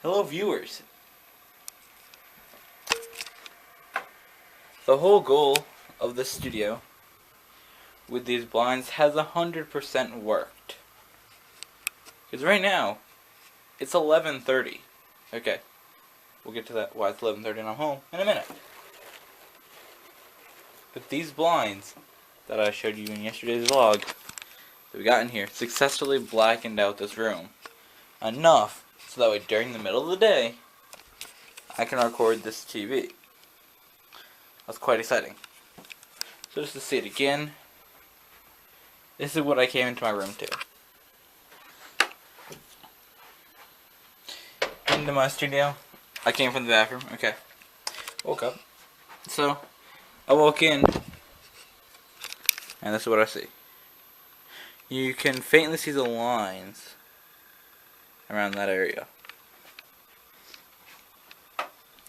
Hello viewers. The whole goal of the studio with these blinds has 100% worked. Because right now, it's 11:30. Okay, we'll get to that, why it's 11:30 and I'm home, in a minute. But these blinds that I showed you in yesterday's vlog that we got in here successfully blackened out this room. Enough so that way during the middle of the day, I can record this TV. That's quite exciting. So just to see it again, this is what I came into my room to. Into my studio. I came from the bathroom. Okay. Woke up. So, I woke in, and this is what I see. You can faintly see the lines around that area.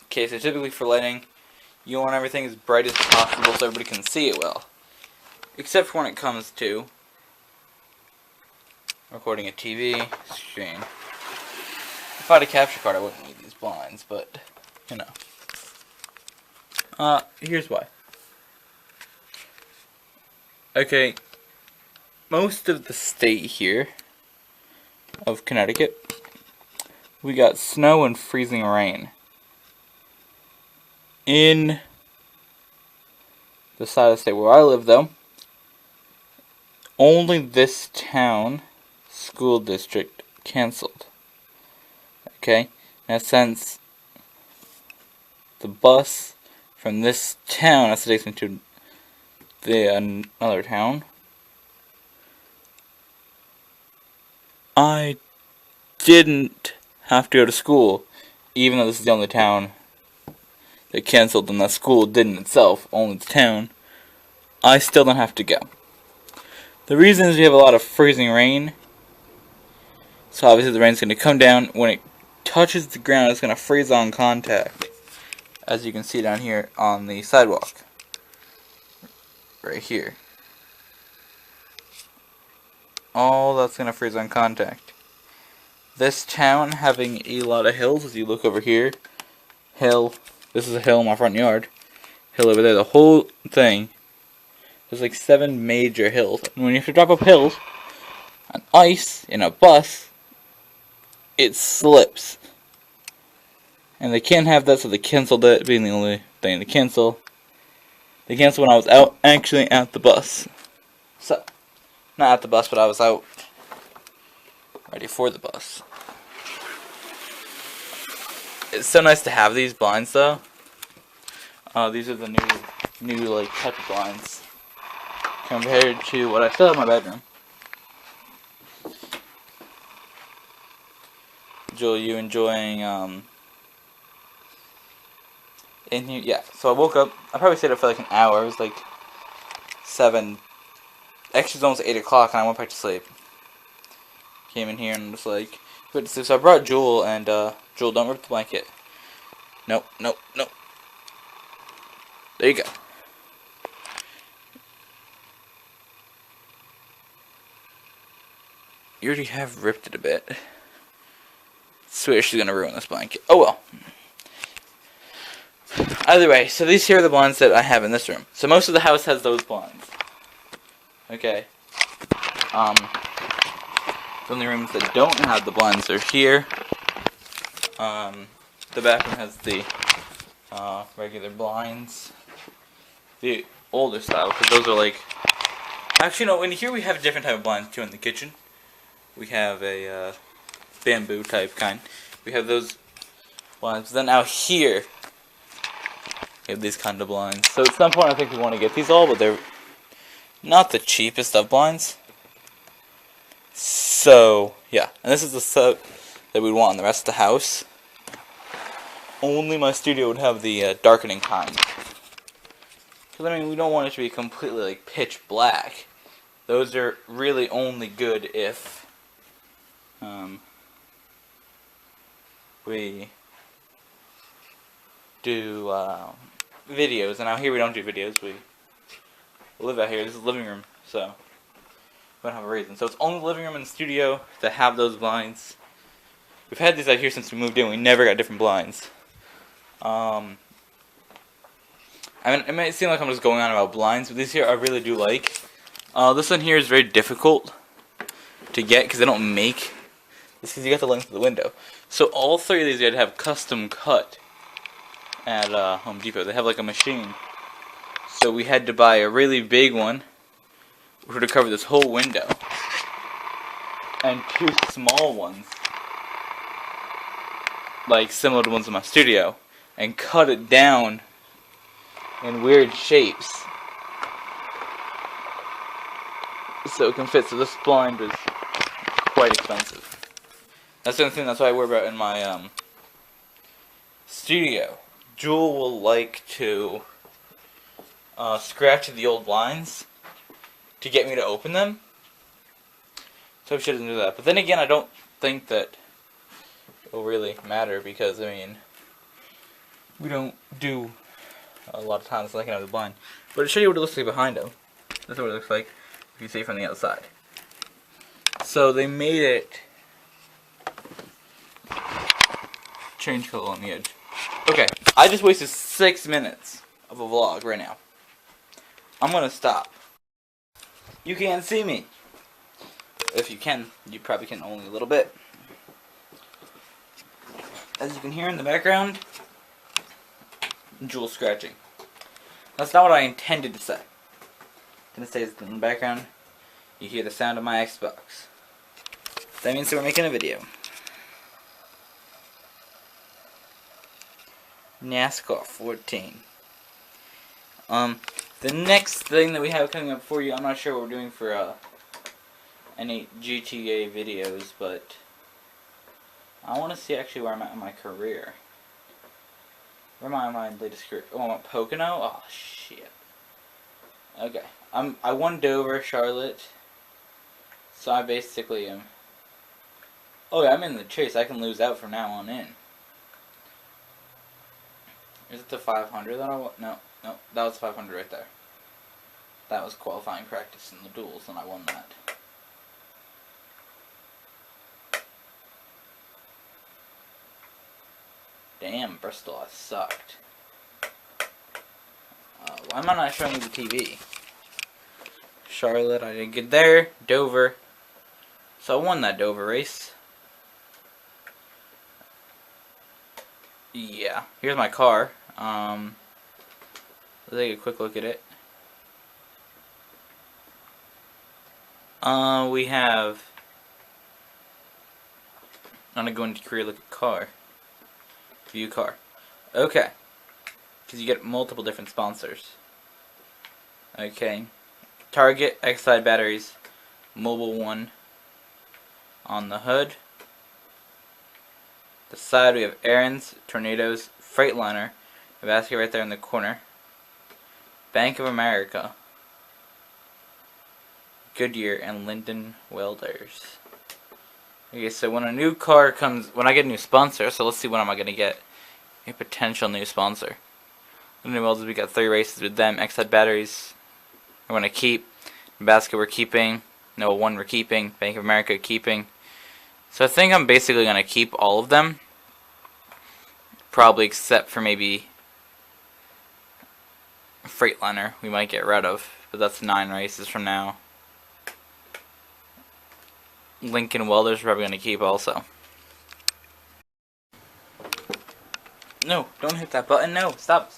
Okay, so typically for lighting, you want everything as bright as possible so everybody can see it well. Except for when it comes to recording a TV screen. If I had a capture card, I wouldn't need these blinds, but, you know. Here's why. Okay, most of the state here of Connecticut, we got snow and freezing rain. In the side of the state where I live, though, only this town school district canceled. Okay, now since the bus from this town has to take me to another town, I didn't have to go to school, even though this is the only town that canceled and the school didn't itself, only the town. I still don't have to go. The reason is we have a lot of freezing rain, so obviously the rain's going to come down. When it touches the ground, it's going to freeze on contact, as you can see down here on the sidewalk, right here. All that's going to freeze on contact. This town having a lot of hills, as you look over here, hill, this is a hill in my front yard, hill over there, the whole thing, there's like 7 major hills. And when you have to drop up hills on ice in a bus, it slips. And they can't have that, so they canceled it, being the only thing to cancel. They canceled when I was out, actually at the bus. So, not at the bus, but I was out, ready for the bus. It's so nice to have these blinds, though. These are the new like type of blinds compared to what I still have in my bedroom. Joel, you enjoying in here? Yeah. So I woke up. I probably stayed up for like an hour. It was like 7. Actually, it was almost 8 o'clock, and I went back to sleep. Came in here and was like, went to sleep. So I brought Joel, and Joel, don't rip the blanket. Nope, nope, nope. There you go. You already have ripped it a bit. Swear she's gonna ruin this blanket. Oh well. Either way, so these here are the blinds that I have in this room. So most of the house has those blinds. Okay. The only rooms that don't have the blinds are here. The bathroom has the regular blinds. The older style, because those are like... Actually, no, in here we have a different type of blinds too in the kitchen. We have a bamboo type kind. We have those blinds. Then out here, we have these kind of blinds. So at some point I think we want to get these all, but they're not the cheapest of blinds. So, yeah. And this is the set that we'd want in the rest of the house. Only my studio would have the darkening kind. Because, I mean, we don't want it to be completely, like, pitch black. Those are really only good if we do videos. And out here we don't do videos. We live out here. This is the living room, so we don't have a reason. So it's only the living room and the studio that have those blinds. we've had these out here since we moved in. We never got different blinds. I mean, it might seem like I'm just going on about blinds, but these here I really do like. This one here is very difficult to get because they don't make this, because you got the length of the window. So all three of these you had to have custom cut at Home Depot. They have like a machine. So we had to buy a really big one which would cover this whole window, and two small ones, like similar to ones in my studio, and cut it down in weird shapes so it can fit. So this blind was quite expensive. That's the only thing that's what I worry about in my studio. Jewel will like to scratch the old blinds to get me to open them. So she doesn't do that. But then again, I don't think that it will really matter because, I mean, we don't do a lot of times looking at the blind. But I'll show you what it looks like behind them. That's what it looks like if you see it from the outside. So they made it change color on the edge. Okay, I just wasted 6 minutes of a vlog right now. I'm gonna stop. You can't see me. If you can, you probably can only a little bit. As you can hear in the background, Jewel scratching. That's not what I intended to say. Gonna say in the background, you hear the sound of my Xbox. That means that we're making a video. NASCAR 14. The next thing that we have coming up for you, I'm not sure what we're doing for any GTA videos, but I want to see actually where I'm at in my career. Where am I in my latest career? Oh, I'm at Pocono? Oh, shit. Okay. I won Dover, Charlotte. So I basically am... Oh, yeah, I'm in the chase. I can lose out from now on in. Is it the 500 that I won? No, that was 500 right there. That was qualifying practice in the duels, and I won that. Damn, Bristol, I sucked. Why am I not showing you the TV? Charlotte, I didn't get there. Dover. So I won that Dover race. Yeah, here's my car. Let's take a quick look at it. We have... I'm gonna go into career, look at car. View car. Okay. Because you get multiple different sponsors. Okay. Target, X-Side batteries, Mobile One on the hood. The side we have Aaron's, Tornadoes, Freightliner, a basket right there in the corner. Bank of America, Goodyear, and Linden Welders. Okay, so when a new car comes, when I get a new sponsor, so let's see when am I going to get a potential new sponsor. Linden Welders, we got 3 races with them. X-Side batteries, we're going to keep. Basket we're keeping. No, one we're keeping. Bank of America keeping. So I think I'm basically going to keep all of them. Probably except for maybe Freightliner we might get rid of. But that's 9 races from now. Lincoln Welders we're probably going to keep also. No, don't hit that button. No, stop.